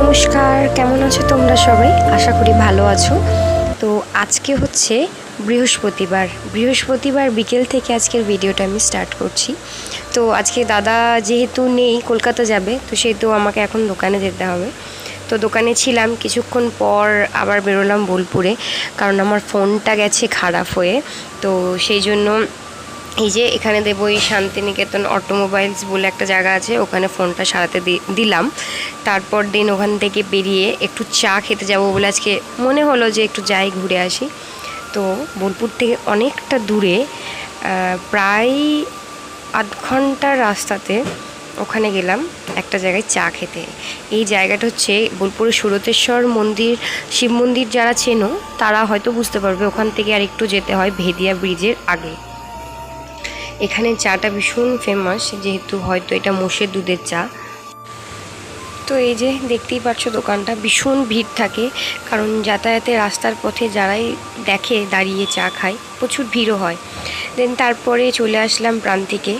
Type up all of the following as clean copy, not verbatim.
নমস্কার, কেমন আছো তোমরা সবাই? আশা করি ভালো আছো। তো আজকে হচ্ছে বৃহস্পতিবার বিকেল থেকে আজকের ভিডিওটা আমি স্টার্ট করছি। তো আজকে দাদা যেহেতু নেই, কলকাতা যাবে, তো সেহেতু আমাকে এখন দোকানে যেতে হবে। তো দোকানে ছিলাম, কিছুক্ষণ পর আবার বেরোলাম বোলপুরে, কারণ আমার ফোনটা গেছে খারাপ হয়ে। তো সেই জন্য এই যে এখানে দেবো এই শান্তিনিকেতন অটোমোবাইলস বলে একটা জায়গা আছে, ওখানে ফোনটা সারাতে দিলাম। তারপর দিন ওখান থেকে বেরিয়ে একটু চা খেতে যাব বলে আজকে মনে হলো যে একটু যাই, ঘুরে আসি। তো বোলপুর থেকে অনেকটা দূরে, প্রায় আধ ঘন্টার রাস্তাতে ওখানে গেলাম একটা জায়গায় চা খেতে। এই জায়গাটা হচ্ছে বোলপুরের সুরতেশ্বর মন্দির, শিব মন্দির। যারা চেনো তারা হয়তো বুঝতে পারবে, ওখান থেকে আর একটু যেতে হয় ভেদিয়া ব্রিজের আগে। এখানে চাটা ভীষণ ফেমাস, যেহেতু হয়তো এটা মোষের দুধের চা। তো এই যে দেখতেই পাচ্ছ দোকানটা, ভীষণ ভিড় থাকে, কারণ যাতায়াতে রাস্তার পথে যারাই দেখে দাঁড়িয়ে চা খায়, প্রচুর ভিড়ও হয়। দেন তারপরে চলে আসলাম প্রান্তিকে,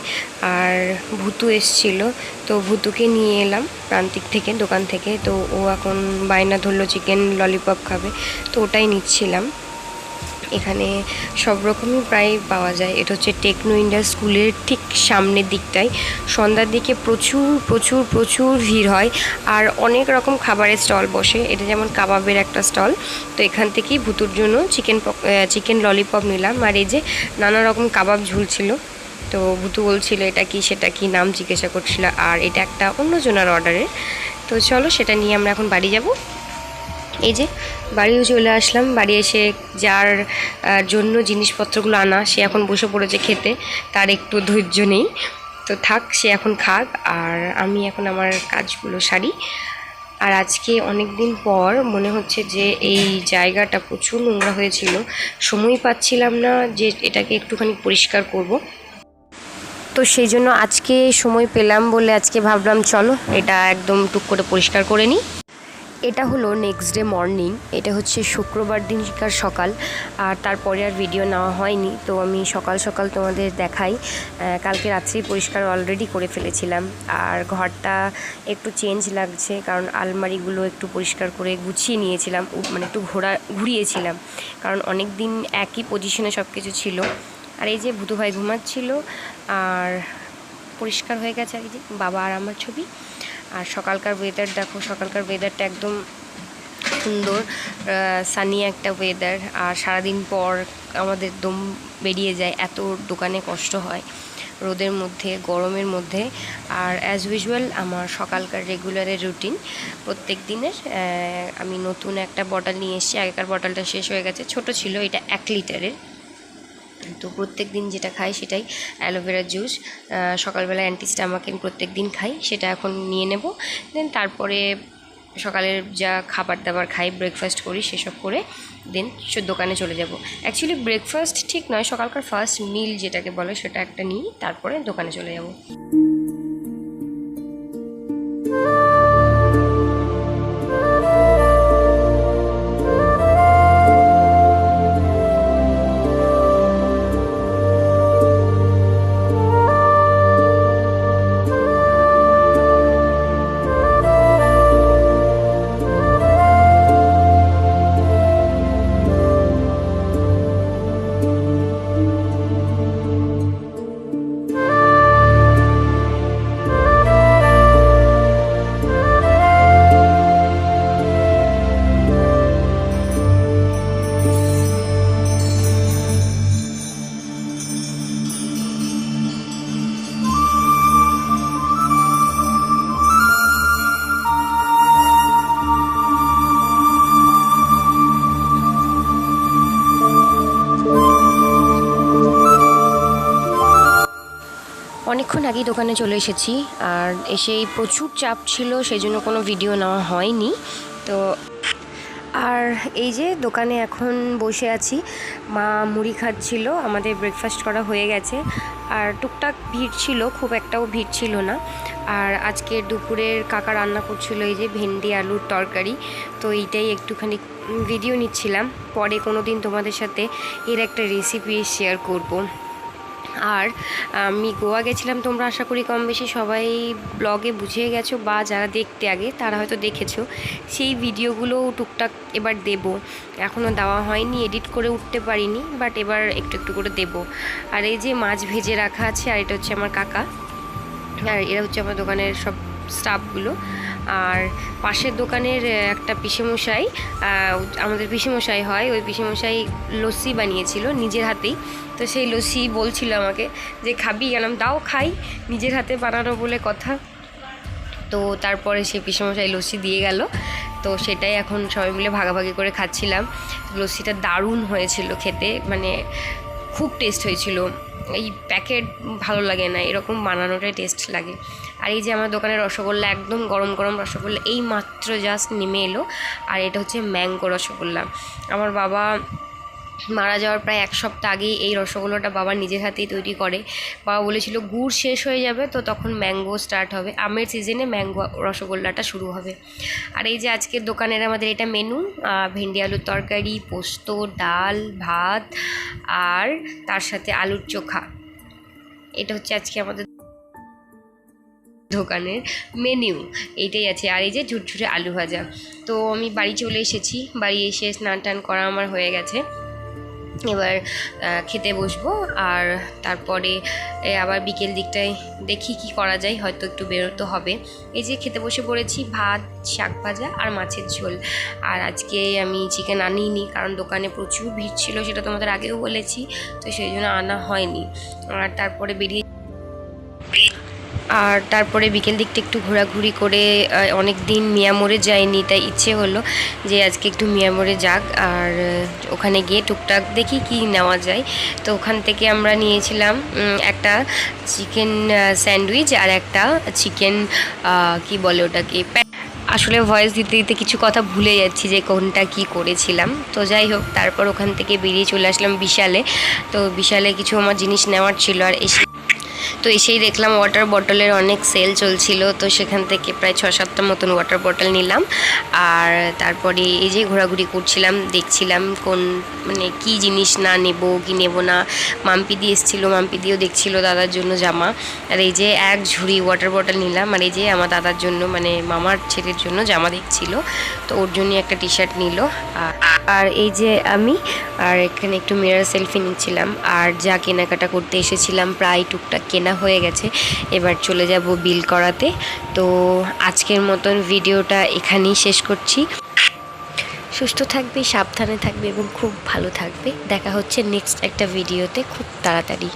আর ভুতু এসছিল, তো ভুতুকে নিয়ে এলাম প্রান্তিক থেকে, দোকান থেকে। তো ও এখন বায়না ধরলো চিকেন ললিপপ খাবে, তো ওটাই নিচ্ছিলাম। এখানে সব রকমই প্রায় পাওয়া যায়। এটা হচ্ছে টেকনো ইন্ডিয়া স্কুলের ঠিক সামনের দিকটায়। সন্ধ্যার দিকে প্রচুর প্রচুর প্রচুর ভিড় হয়, আর অনেক রকম খাবারের স্টল বসে। এটা যেমন কাবাবের একটা স্টল, তো এখান থেকেই ভুতুর জন্য চিকেন ললিপপ নিলাম। আর এই যে নানা রকম কাবাব ঝুলছিল, তো ভুতু বলছিল এটা কি সেটা কি, নাম জিজ্ঞাসা করছিল। আর এটা একটা অন্যজনের অর্ডারের। তো চলো সেটা নিয়ে আমরা এখন বাড়ি যাব। এই যে বাড়িও চলে আসলাম। বাড়ি এসে যার জন্য জিনিসপত্রগুলো আনা, সে এখন বসে পড়েছে খেতে, তার একটু ধৈর্য নেই। তো থাক, সে এখন খাক, আর আমি এখন আমার কাজগুলো সারি। আর আজকে অনেক দিন পর মনে হচ্ছে যে এই জায়গাটা প্রচুর নোংরা হয়েছিল, সময় পাচ্ছিলাম না যে এটাকে একটুখানি পরিষ্কার করব। তো সেই জন্য আজকে সময় পেলাম বলে আজকে ভাবলাম চলো এটা একদম টুক করে পরিষ্কার করে নিই। এটা হলো নেক্সট ডে মর্নিং, এটা হচ্ছে শুক্রবার দিনকার সকাল। আর তারপরে আর ভিডিও নেওয়া হয়নি, তো আমি সকাল সকাল তোমাদের দেখাই। কালকে রাত্রেই পরিষ্কার অলরেডি করে ফেলেছিলাম। আর ঘরটা একটু চেঞ্জ লাগছে, কারণ আলমারিগুলো একটু পরিষ্কার করে গুছিয়ে নিয়েছিলাম, মানে একটু ঘুরিয়েছিলাম, কারণ অনেক দিন একই পজিশনে সব কিছু ছিল। আর এই যে ভুতু ভাই ঘুমাচ্ছিল, আর পরিষ্কার হয়ে গেছে। আর এই যে বাবা আর আমার ছবি। আর সকালকার ওয়েদার দেখো, সকালকার ওয়েদারটা একদম সুন্দর, সানি একটা ওয়েদার। আর সারাদিন পর আমাদের দম বেরিয়ে যায়, এত দোকানে কষ্ট হয় রোদের মধ্যে, গরমের মধ্যে। আর অ্যাজ ইউজুয়াল আমার সকালকার রেগুলারের রুটিন প্রত্যেক দিনের, আমি নতুন একটা বটল নিয়ে এসেছি। আগেকার বটলটা শেষ হয়ে গেছে, ছোট ছিল, এটা 1 লিটারের। তো প্রত্যেক দিন যেটা খাই সেটাই অ্যালোভেরা জুস। সকালবেলা অ্যান্টিস্টামাকিন প্রত্যেক দিন খাই, সেটা এখন নিয়ে নেব। দেন তারপরে সকালের যা খাবার দাবার খাই, ব্রেকফাস্ট করি, সেসব করে দেন দোকানে চলে যাব। অ্যাকচুয়ালি ব্রেকফাস্ট ঠিক নয়, সকালকার ফার্স্ট মিল যেটাকে বলে সেটা একটা নিই, তারপরে দোকানে চলে যাব। কিছুক্ষণ আগেই দোকানে চলে এসেছি, আর এসেই প্রচুর চাপ ছিল, সেই জন্য কোনো ভিডিও নেওয়া হয়নি। তো আর এই যে দোকানে এখন বসে আছি, মা মুড়ি খাচ্ছিল, আমাদের ব্রেকফাস্ট করা হয়ে গেছে। আর টুকটাক ভিড় ছিল, খুব একটাও ভিড় ছিল না। আর আজকে দুপুরের কাকা রান্না করছিল এই যে ভেন্ডি আলুর তরকারি, তো এইটাই একটুখানি ভিডিও নিচ্ছিলাম। পরে কোনো দিন তোমাদের সাথে এর একটা রেসিপি শেয়ার করব। আর আমি গোয়া গেছিলাম, তোমরা আশা করি কম বেশি সবাই ব্লগে বুঝে গেছো, বা যারা দেখতে আগে তারা হয়তো দেখেছো। সেই ভিডিওগুলোও টুকটাক এবার দেব, এখনও দেওয়া হয়নি, এডিট করে উঠতে পারিনি, বাট এবার একটু একটু করে দেব। আর এই যে মাছ ভেজে রাখা আছে, আর এটা হচ্ছে আমার কাকা, আর এরা হচ্ছে আমার দোকানের সব স্টাফগুলো। আর পাশের দোকানের একটা পিসেমশাই, আমাদের পিসেমশাই হয়, ওই পিসেমশাই লস্যি বানিয়েছিল নিজের হাতেই। তো সেই লস্যি বলছিল আমাকে যে খাবি, গেলাম দাও খাই, নিজের হাতে বানানো বলে কথা। তো তারপরে সেই পিসেমশাই লস্যি দিয়ে গেল, তো সেটাই এখন সবাই মিলে ভাগাভাগি করে খাচ্ছিলাম। লস্যিটা দারুণ হয়েছিল খেতে, মানে খুব টেস্ট হয়েছিল। এই প্যাকেট ভালো লাগে না, এরকম বানানোটাই টেস্ট লাগে। আর এই যে আমার দোকানের রসগোল্লা, একদম গরম গরম রসগোল্লা, এই মাত্র জাস্ট নেমে এলো। আর এটা হচ্ছে ম্যাঙ্গো রসগোল্লা। আমার বাবা মারা যাওয়ার প্রায় 1 সপ্তাহ আগেই এই রসগোল্লাটা বাবা নিজের হাতেই তৈরি করে। বাবা বলেছিল গুড় শেষ হয়ে যাবে, তো তখন ম্যাঙ্গো স্টার্ট হবে, আমের সিজনে ম্যাঙ্গো রসগোল্লাটা শুরু হবে। আর এই যে আজকের দোকানের আমাদের এটা মেনু, ভেন্ডি আলুর তরকারি, পোস্ত, ডাল, ভাত, আর তার সাথে আলুর চোখা। এটা হচ্ছে আজকে আমাদের দোকানের মেনু, এইটাই আছে। আর এই যে ঝুরঝুরে আলু ভাজা। তো আমি বাড়ি চলে এসেছি, বাড়ি এসে স্নান টান করা আমার হয়ে গেছে, এবার খেতে বসবো। আর তারপরে আবার বিকেল দিকটায় দেখি কি করা যায়, হয়তো একটু বেরোতে হবে। এই যে খেতে বসে পড়েছি, ভাত, শাক ভাজা আর মাছের ঝোল। আর আজকে আমি চিকেন আনিনি, কারণ দোকানে প্রচুর ভিড় ছিল, সেটা তোমাদের আগেও বলেছি, তো সেই জন্য আনা হয়নি। আর তারপরে বিকেল দিকটা একটু ঘোরাঘুরি করে, অনেক দিন মিয়ামোড়ে যাইনি, তাই ইচ্ছে হলো যে আজকে একটু মিয়ামোড়ে যাক। আর ওখানে গিয়ে টুকটাক দেখি কি নেওয়া যায়। তো ওখান থেকে আমরা নিয়েছিলাম একটা চিকেন স্যান্ডউইচ আর একটা চিকেন কি বলে ওটাকে, আসলে ভয়েস দিতে দিতে কিছু কথা ভুলে যাচ্ছি যে কোনটা কি করেছিলাম। তো যাই হোক, তারপর ওখান থেকে বেরিয়ে চলে আসলাম বিশালে। তো বিশালে কিছু আমার জিনিস নেওয়ার ছিল, আর এসেই দেখলাম ওয়াটার বটলের অনেক সেল চলছিল, তো সেখান থেকে প্রায় 6-7টা মতন ওয়াটার বটল নিলাম। আর তারপরে এই যে ঘোরাঘুরি করছিলাম, দেখছিলাম কোন মানে কি জিনিস না নেব কি নেব না। মাম্পিদি এসেছিলো, মাম্পিদিও দেখছিল দাদার জন্য জামা। আর এই যে এক ঝুড়ি ওয়াটার বটল নিলাম। আর এই যে আমার দাদার জন্য, মানে মামার ছেলের জন্য জামা দেখছিল, তো ওর জন্যই একটা টি শার্ট নিল। আর এই যে আমি, আর এখানে একটু মিরর সেলফি নিচ্ছিলাম। আর যা কেনাকাটা করতে এসেছিলাম প্রায় টুকটাক কেনা হয়ে গেছে, এবার চলে যাব বিল করাতে। তো আজকের মতন ভিডিওটা এখানেই শেষ করছি। সুস্থ থাকবে, সাবধানে থাকবে এবং খুব ভালো থাকবে। দেখা হচ্ছে নেক্সট একটা ভিডিওতে খুব তাড়াতাড়ি।